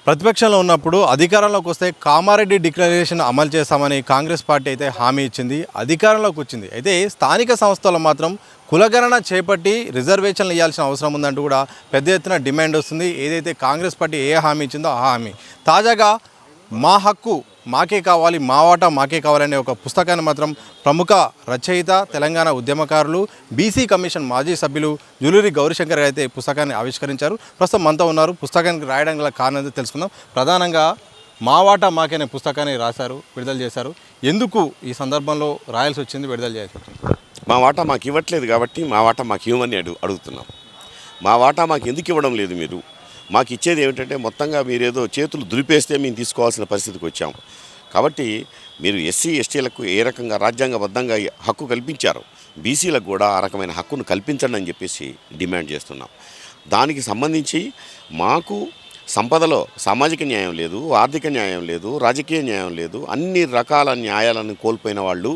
ప్రతిపక్షంలో ఉన్నప్పుడు అధికారంలోకి వస్తే కామారెడ్డి డిక్లరేషన్ అమలు చేస్తామని కాంగ్రెస్ పార్టీ అయితే హామీ ఇచ్చింది. అధికారంలోకి వచ్చింది. అయితే స్థానిక సంస్థల్లో మాత్రం కులగణన చేపట్టి రిజర్వేషన్లు ఇవ్వాల్సిన అవసరం ఉందంటూ కూడా పెద్ద ఎత్తున డిమాండ్ వస్తుంది. ఏదైతే కాంగ్రెస్ పార్టీ ఏ హామీ ఇచ్చిందో ఆ హామీ తాజాగా మా హక్కు మాకే కావాలి, మా వాటా మాకే కావాలనే ఒక పుస్తకాన్ని మాత్రం ప్రముఖ రచయిత, తెలంగాణ ఉద్యమకారులు, బీసీ కమిషన్ మాజీ సభ్యులు జూలూరి గౌరీశంకర్ అయితే పుస్తకాన్ని ఆవిష్కరించారు. ప్రస్తుతం మనతో ఉన్నారు. పుస్తకానికి రాయడానికి గల కారణం తెలుసుకుందాం. ప్రధానంగా మా వాటా మాకే అనే పుస్తకాన్ని రాశారు, విడుదల చేశారు. ఎందుకు ఈ సందర్భంలో రాయాల్సి వచ్చింది, విడుదల చేయాల్సి వచ్చింది? మా వాటా మాకు ఇవ్వట్లేదు కాబట్టి మా వాటా మాకు ఇవ్వమని అడుగుతున్నాం. మా వాటా మాకు ఎందుకు ఇవ్వడం లేదు? మీరు మాకు ఇచ్చేది ఏమిటంటే మొత్తంగా మీరేదో చేతులు దులిపేస్తే మేము తీసుకోవాల్సిన పరిస్థితికి వచ్చాం. కాబట్టి మీరు ఎస్సీ ఎస్టీలకు ఏ రకంగా రాజ్యాంగబద్ధంగా హక్కు కల్పించారో బీసీలకు కూడా ఆ రకమైన హక్కును కల్పించండి అని చెప్పేసి డిమాండ్ చేస్తున్నాం. దానికి సంబంధించి మాకు సంపదలో సామాజిక న్యాయం లేదు, ఆర్థిక న్యాయం లేదు, రాజకీయ న్యాయం లేదు, అన్ని రకాల న్యాయాలను కోల్పోయిన వాళ్ళు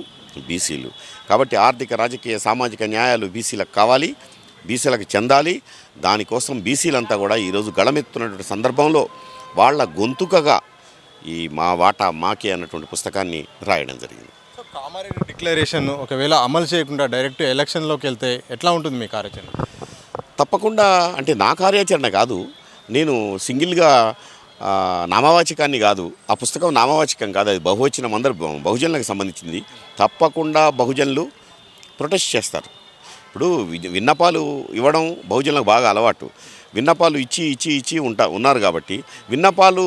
బీసీలు. కాబట్టి ఆర్థిక, రాజకీయ, సామాజిక న్యాయాలు బీసీలకు కావాలి, బీసీలకు చెందాలి. దానికోసం బీసీలంతా కూడా ఈరోజు గళమెత్తున్నటువంటి సందర్భంలో వాళ్ళ గొంతుకగా ఈ మా వాటా మాకే అన్నటువంటి పుస్తకాన్ని రాయడం జరిగింది. సో కామారెడ్డి డిక్లరేషన్ ఒకవేళ అమలు చేయకుండా డైరెక్ట్ ఎలక్షన్లోకి వెళ్తే ఎట్లా ఉంటుంది మీ కార్యాచరణ? తప్పకుండా, అంటే నా కార్యాచరణ కాదు, నేను సింగిల్గా నామవాచకాన్ని కాదు, ఆ పుస్తకం నామవాచకం కాదు, అది బహువచనం, అందరు బహుజనులకు సంబంధించింది. తప్పకుండా బహుజనులు ప్రొటెస్ట్ చేస్తారు. ఇప్పుడు విన్నపాలు ఇవ్వడం బహుజనులకు బాగా అలవాటు. విన్నపాలు ఇచ్చి ఉన్నారు కాబట్టి విన్నపాలు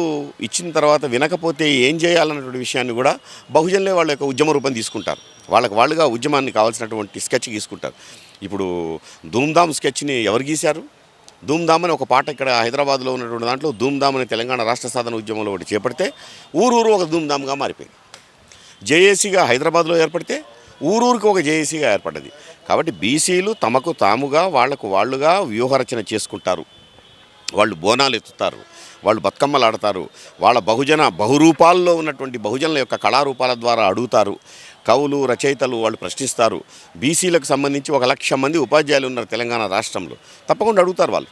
ఇచ్చిన తర్వాత వినకపోతే ఏం చేయాలన్నటువంటి విషయాన్ని కూడా బహుజనులే వాళ్ళ యొక్క ఉద్యమ రూపం తీసుకుంటారు. వాళ్ళుగా ఉద్యమాన్ని కావాల్సినటువంటి స్కెచ్ గీసుకుంటారు. ఇప్పుడు ధూమ్ధామ్ స్కెచ్ని ఎవరు గీశారు? ధూమ్ధామ్ అని ఒక పాట ఇక్కడ హైదరాబాద్లో ఉన్నటువంటి దాంట్లో ధూమ్ధామ్ అని తెలంగాణ రాష్ట్ర సాధన ఉద్యమంలో ఒకటి చేపడితే ఊరూరు ఒక ధూమ్ధామ్గా మారిపోయింది. జేఏసీగా హైదరాబాద్లో ఏర్పడితే ఊరూరికి ఒక జేఏసీగా ఏర్పడ్డది. కాబట్టి బీసీలు తమకు తాముగా వాళ్ళుగా వ్యూహరచన చేసుకుంటారు. వాళ్ళు బోనాలు ఎత్తుతారు, వాళ్ళు బతుకమ్మలు ఆడతారు, వాళ్ళ బహురూపాల్లో ఉన్నటువంటి బహుజనుల యొక్క కళారూపాల ద్వారా అడుగుతారు. కవులు, రచయితలు వాళ్ళు ప్రశ్నిస్తారు. బీసీలకు సంబంధించి 1,00,000 మంది ఉపాధ్యాయులు ఉన్నారు తెలంగాణ రాష్ట్రంలో. తప్పకుండా అడుగుతారు వాళ్ళు,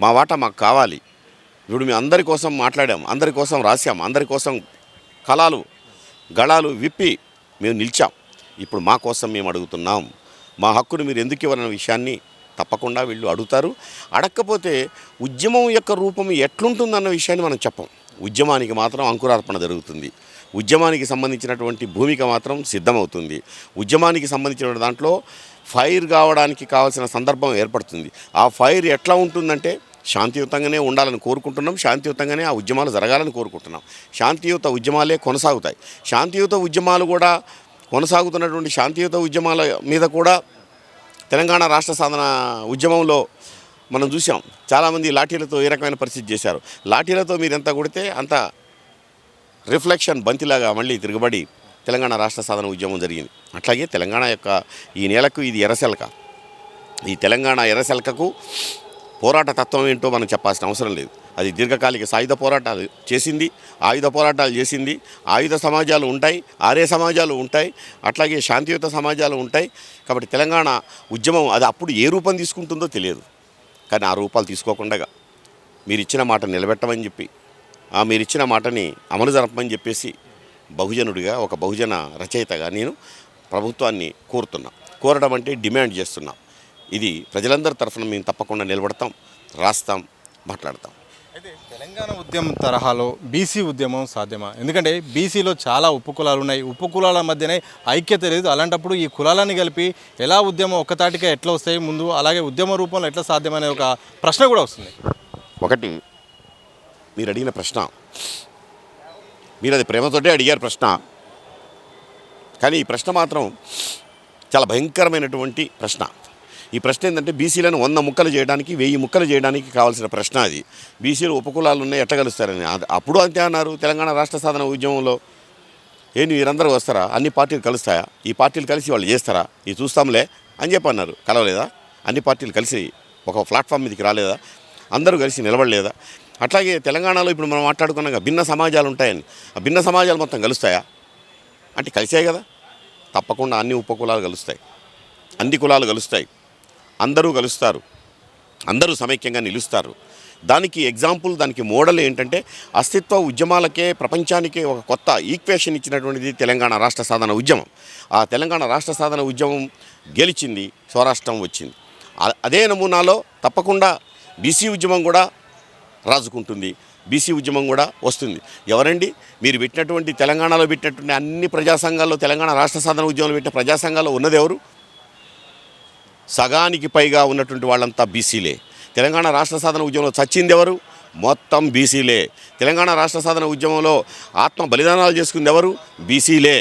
మా వాటా మాకు కావాలి. ఇప్పుడు మేము అందరి కోసం మాట్లాడాం, అందరి కోసం రాశాం, అందరి కోసం కళాలు గళాలు విప్పి మేము నిలిచాం. ఇప్పుడు మా కోసం మేము అడుగుతున్నాం, మా హక్కును మీరు ఎందుకు ఇవ్వరన్న విషయాన్ని తప్పకుండా వీళ్ళు అడుగుతారు. అడగకపోతే ఉద్యమం యొక్క రూపం ఎట్లుంటుందన్న విషయాన్ని మనం చెప్పం. ఉద్యమానికి మాత్రం అంకురార్పణ జరుగుతుంది. ఉద్యమానికి సంబంధించినటువంటి భూమిక మాత్రం సిద్ధమవుతుంది. ఉద్యమానికి సంబంధించిన దాంట్లో ఫైర్ కావడానికి కావాల్సిన సందర్భం ఏర్పడుతుంది. ఆ ఫైర్ ఎట్లా ఉంటుందంటే శాంతియుతంగానే ఉండాలని కోరుకుంటున్నాం, శాంతియుతంగానే ఆ ఉద్యమాలు జరగాలని కోరుకుంటున్నాం. శాంతియుత ఉద్యమాలే కొనసాగుతాయి. శాంతియుత ఉద్యమాలు కూడా కొనసాగుతున్నటువంటి శాంతియుత ఉద్యమాల మీద కూడా తెలంగాణ రాష్ట్ర సాధన ఉద్యమంలో మనం చూసాం. చాలామంది లాఠీలతో ఏ రకమైన పరిస్థితి చేశారు. లాఠీలతో మీరు ఎంత కొడితే అంత రిఫ్లెక్షన్ బంతిలాగా మళ్ళీ తిరగబడి తెలంగాణ రాష్ట్ర సాధన ఉద్యమం జరిగింది. అట్లాగే తెలంగాణ యొక్క ఈ నేలకు ఇది ఎర్రసెలక. ఈ తెలంగాణ ఎర్రసెలకకు పోరాట తత్వం ఏంటో మనం చెప్పాల్సిన అవసరం లేదు. అది దీర్ఘకాలిక సాయుధ పోరాటాలు చేసింది, ఆయుధ పోరాటాలు చేసింది. ఆయుధ సమాజాలు ఉంటాయి, ఆర్య సమాజాలు ఉంటాయి, అట్లాగే శాంతియుత సమాజాలు ఉంటాయి. కాబట్టి తెలంగాణ ఉద్యమం అది అప్పుడు ఏ రూపం తీసుకుంటుందో తెలియదు. కానీ ఆ రూపాలు తీసుకోకుండా మీరు ఇచ్చిన మాట నిలబెట్టమని చెప్పి, మీరు ఇచ్చిన మాటని అమలు జరపమని చెప్పేసి బహుజనుడిగా, ఒక బహుజన రచయితగా నేను ప్రభుత్వాన్ని కోరడం అంటే డిమాండ్ చేస్తున్నాం. ఇది ప్రజలందరి తరఫున మేము తప్పకుండా నిలబడతాం, రాస్తాం, మాట్లాడతాం. అయితే తెలంగాణ ఉద్యమం తరహాలో బీసీ ఉద్యమం సాధ్యమా? ఎందుకంటే బీసీలో చాలా ఉపకులాలు ఉన్నాయి, ఉపకులాల మధ్యనే ఐక్యత లేదు. అలాంటప్పుడు ఈ కులాలని కలిపి ఎలా ఉద్యమం ఒక్కతాటిగా ఎట్లా వస్తాయి ముందు, అలాగే ఉద్యమ రూపంలో ఎట్లా సాధ్యమనే ఒక ప్రశ్న కూడా వస్తుంది. ఒకటి, మీరు అడిగిన ప్రశ్న, మీరు అది ప్రేమతోటే అడిగారు ప్రశ్న, కానీ ఈ ప్రశ్న మాత్రం చాలా భయంకరమైనటువంటి ప్రశ్న. ఈ ప్రశ్న ఏంటంటే బీసీలను 100 ముక్కలు చేయడానికి, 1000 ముక్కలు చేయడానికి కావాల్సిన ప్రశ్న అది. బీసీలు ఉపకులాలు ఉన్నాయి, ఎట్లా కలుస్తారని. అప్పుడు అంతే అన్నారు తెలంగాణ రాష్ట్ర సాధన ఉద్యమంలో. మీరందరూ వస్తారా, అన్ని పార్టీలు కలుస్తాయా, ఈ పార్టీలు కలిసి వాళ్ళు చేస్తారా, ఇది చూస్తాంలే అని చెప్పి అన్నారు. కలవలేదా? అన్ని పార్టీలు కలిసి ఒక ప్లాట్ఫామ్ మీదకి రాలేదా? అందరూ కలిసి నిలబడలేదా? అట్లాగే తెలంగాణలో ఇప్పుడు మనం మాట్లాడుకున్నాక భిన్న సమాజాలు ఉంటాయని, ఆ భిన్న సమాజాలు మొత్తం కలుస్తాయా అంటే కలిసాయి కదా. తప్పకుండా అన్ని ఉపకులాలు కలుస్తాయి, అన్ని కులాలు కలుస్తాయి, అందరూ కలుస్తారు, అందరూ సమైక్యంగా నిలుస్తారు. దానికి ఎగ్జాంపుల్, దానికి మోడల్ ఏంటంటే అస్తిత్వ ఉద్యమాలకే ప్రపంచానికే ఒక కొత్త ఈక్వేషన్ ఇచ్చినటువంటిది తెలంగాణ రాష్ట్ర సాధన ఉద్యమం. ఆ తెలంగాణ రాష్ట్ర సాధన ఉద్యమం గెలిచింది, స్వరాష్ట్రం వచ్చింది. అదే నమూనాలో తప్పకుండా బీసీ ఉద్యమం కూడా రాజుకుంటుంది, బీసీ ఉద్యమం కూడా వస్తుంది. ఎవరండి మీరు పెట్టినటువంటి తెలంగాణలో పెట్టినటువంటి అన్ని ప్రజా సంఘాల్లో, తెలంగాణ రాష్ట్ర సాధన ఉద్యమంలో పెట్టిన ప్రజా సంఘాల్లో ఉన్నది ఎవరు? సగానికి పైగా ఉన్నటువంటి వాళ్ళంతా బీసీలే. తెలంగాణ రాష్ట్ర సాధన ఉద్యమంలో చచ్చింది ఎవరు? మొత్తం బీసీలే. తెలంగాణ రాష్ట్ర సాధన ఉద్యమంలో ఆత్మ బలిదానాలు చేసుకుంది ఎవరు? బీసీలే.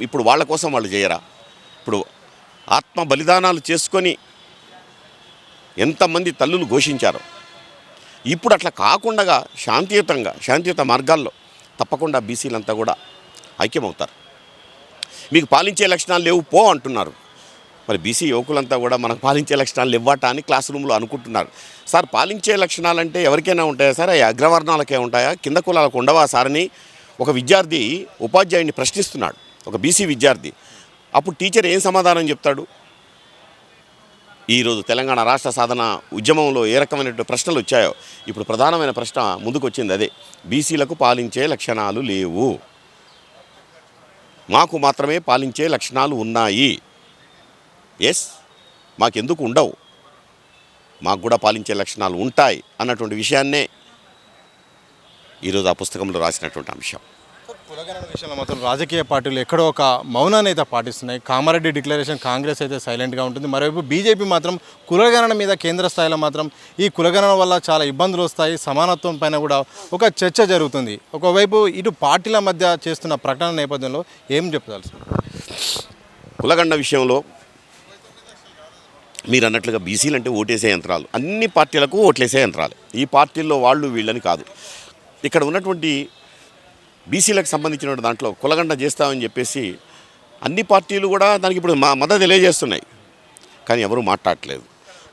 ఇప్పుడు వాళ్ళ కోసం వాళ్ళు చేయరా? ఇప్పుడు ఆత్మ బలిదానాలు చేసుకొని ఎంతమంది తల్లులు ఘోషించారో, ఇప్పుడు అట్లా కాకుండా శాంతియుత మార్గాల్లో తప్పకుండా బీసీలంతా కూడా ఐక్యమవుతారు. మీకు పాలించే లక్షణాలు లేవు పో అంటున్నారు. మరి బీసీ యువకులంతా కూడా మనకు పాలించే లక్షణాలు ఇవ్వటా అని క్లాస్ రూమ్లో అనుకుంటున్నారు. సార్ పాలించే లక్షణాలంటే ఎవరికైనా ఉంటాయా సార్? అగ్రవర్ణాలకే ఉంటాయా? కింద కులాలకు ఉండవా సార్ అని ఒక విద్యార్థి ఉపాధ్యాయుడిని ప్రశ్నిస్తున్నాడు, ఒక బీసీ విద్యార్థి. అప్పుడు టీచర్ ఏం సమాధానం చెప్తాడు? ఈరోజు తెలంగాణ రాష్ట్ర సాధన ఉద్యమంలో ఏ రకమైనటువంటి ప్రశ్నలు వచ్చాయో ఇప్పుడు ప్రధానమైన ప్రశ్న ముందుకు వచ్చింది అదే. బీసీలకు పాలించే లక్షణాలు లేవు, మాకు మాత్రమే పాలించే లక్షణాలు ఉన్నాయి. ఎస్, మాకెందుకు ఉండవు, మాకు కూడా పాలించే లక్షణాలు ఉంటాయి అన్నటువంటి విషయాన్నే ఈరోజు ఆ పుస్తకంలో రాసినటువంటి అంశం. కులగణన విషయంలో మాత్రం రాజకీయ పార్టీలు ఎక్కడో ఒక మౌనాన్ని అయితే పాటిస్తున్నాయి. కామారెడ్డి డిక్లరేషన్ కాంగ్రెస్ అయితే సైలెంట్గా ఉంటుంది. మరోవైపు బీజేపీ మాత్రం కులగణన మీద కేంద్ర స్థాయిలో మాత్రం ఈ కులగణన వల్ల చాలా ఇబ్బందులు వస్తాయి, సమానత్వం పైన కూడా ఒక చర్చ జరుగుతుంది. ఒకవైపు ఇటు పార్టీల మధ్య చేస్తున్న ప్రకటన నేపథ్యంలో ఏం చెప్పదలుచుకున్నారు? కులగణన విషయంలో మీరు అన్నట్లుగా బీసీలు అంటే ఓటేసే యంత్రాలు, అన్ని పార్టీలకు ఓట్లేసే యంత్రాలు. ఈ పార్టీల్లో వాళ్ళు వీళ్ళని కాదు. ఇక్కడ ఉన్నటువంటి బీసీలకు సంబంధించిన దాంట్లో కులగండ చేస్తామని చెప్పేసి అన్ని పార్టీలు కూడా దానికి ఇప్పుడు మద్దతు తెలియజేస్తున్నాయి. కానీ ఎవరు మాట్లాడట్లేదు,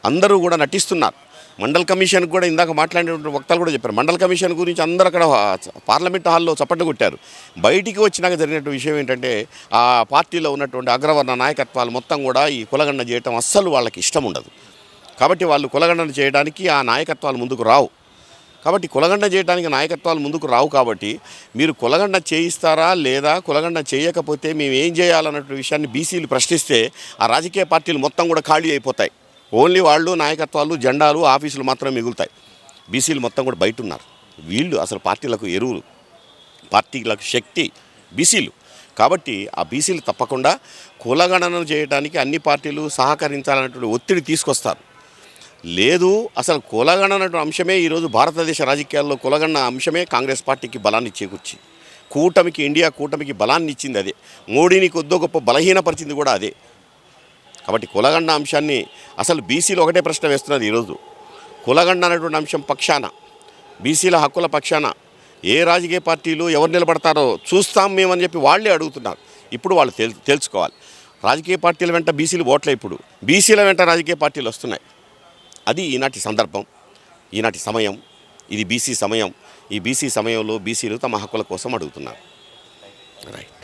అందరూ కూడా నటిస్తున్నారు. మండల్ కమిషన్కి కూడా ఇందాక మాట్లాడినటువంటి వక్తలు కూడా చెప్పారు. మండల్ కమిషన్ గురించి అందరూ అక్కడ పార్లమెంట్ హాల్లో చప్పట్లు కొట్టారు. బయటికి వచ్చినాక జరిగినటువంటి విషయం ఏంటంటే ఆ పార్టీలో ఉన్నటువంటి అగ్రవర్ణ నాయకత్వాలు మొత్తం కూడా ఈ కులగండ చేయటం అస్సలు వాళ్ళకి ఇష్టం ఉండదు. కాబట్టి వాళ్ళు కులగండను చేయడానికి ఆ నాయకత్వాలు ముందుకు రావు. కాబట్టి కులగండ చేయడానికి నాయకత్వాలు ముందుకు రావు. కాబట్టి మీరు కులగండ చేయిస్తారా లేదా, కులగండ చేయకపోతే మేము ఏం చేయాలన్నటువంటి విషయాన్ని బీసీలు ప్రశ్నిస్తే ఆ రాజకీయ పార్టీలు మొత్తం కూడా ఖాళీ అయిపోతాయి. ఓన్లీ వాళ్ళు నాయకత్వాలు, జెండాలు, ఆఫీసులు మాత్రమే మిగులుతాయి. బీసీలు మొత్తం కూడా బయట ఉన్నారు. వీళ్ళు అసలు పార్టీలకు ఎరువులు, పార్టీలకు శక్తి బీసీలు. కాబట్టి ఆ బీసీలు తప్పకుండా కులగణన చేయడానికి అన్ని పార్టీలు సహకరించాలన్నటువంటి ఒత్తిడి తీసుకొస్తారు. లేదు, అసలు కులగణన అంశమే ఈరోజు భారతదేశ రాజకీయాల్లో కులగణన అంశమే కాంగ్రెస్ పార్టీకి బలాన్ని చేకూర్చింది. కూటమికి, ఇండియా కూటమికి బలాన్ని ఇచ్చింది అదే. మోడీని కొద్దో గొప్ప బలహీనపరిచింది కూడా అదే. కాబట్టి కులగండ అంశాన్ని అసలు బీసీలు ఒకటే ప్రశ్న వేస్తున్నారు ఈరోజు. కులగండ అనేటువంటి అంశం పక్షాన, బీసీల హక్కుల పక్షాన ఏ రాజకీయ పార్టీలు ఎవరు నిలబడతారో చూస్తాం మేమని చెప్పి వాళ్ళే అడుగుతున్నారు. ఇప్పుడు వాళ్ళు తెలుసుకోవాలి. రాజకీయ పార్టీల వెంట బీసీలు ఓట్లే, ఇప్పుడు బీసీల వెంట రాజకీయ పార్టీలు వస్తున్నాయి. అది ఈనాటి సందర్భం, ఈనాటి సమయం. ఇది బీసీ సమయం. ఈ బీసీ సమయంలో బీసీలు తమ హక్కుల కోసం అడుగుతున్నారు. రైట్.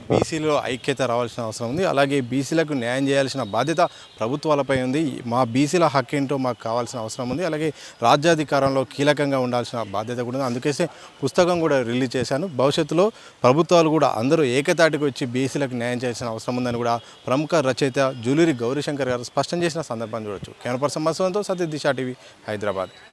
బీసీలో ఐక్యత రావాల్సిన అవసరం ఉంది. అలాగే బీసీలకు న్యాయం చేయాల్సిన బాధ్యత ప్రభుత్వాలపై ఉంది. మా బీసీల హక్కు ఏంటో మాకు కావాల్సిన అవసరం ఉంది. అలాగే రాజ్యాధికారంలో కీలకంగా ఉండాల్సిన బాధ్యత కూడా ఉంది. అందుకే పుస్తకం కూడా రిలీజ్ చేశాను. భవిష్యత్తులో ప్రభుత్వాలు కూడా అందరూ ఏకతాటికి వచ్చి బీసీలకు న్యాయం చేయాల్సిన అవసరం ఉందని కూడా ప్రముఖ రచయిత జూలూరి గౌరీశంకర్ గారు స్పష్టం చేసిన సందర్భం చూడొచ్చు. కెమెరా పర్సన్ మసూదంతో సతీష్, దిశ టీవీ, హైదరాబాద్.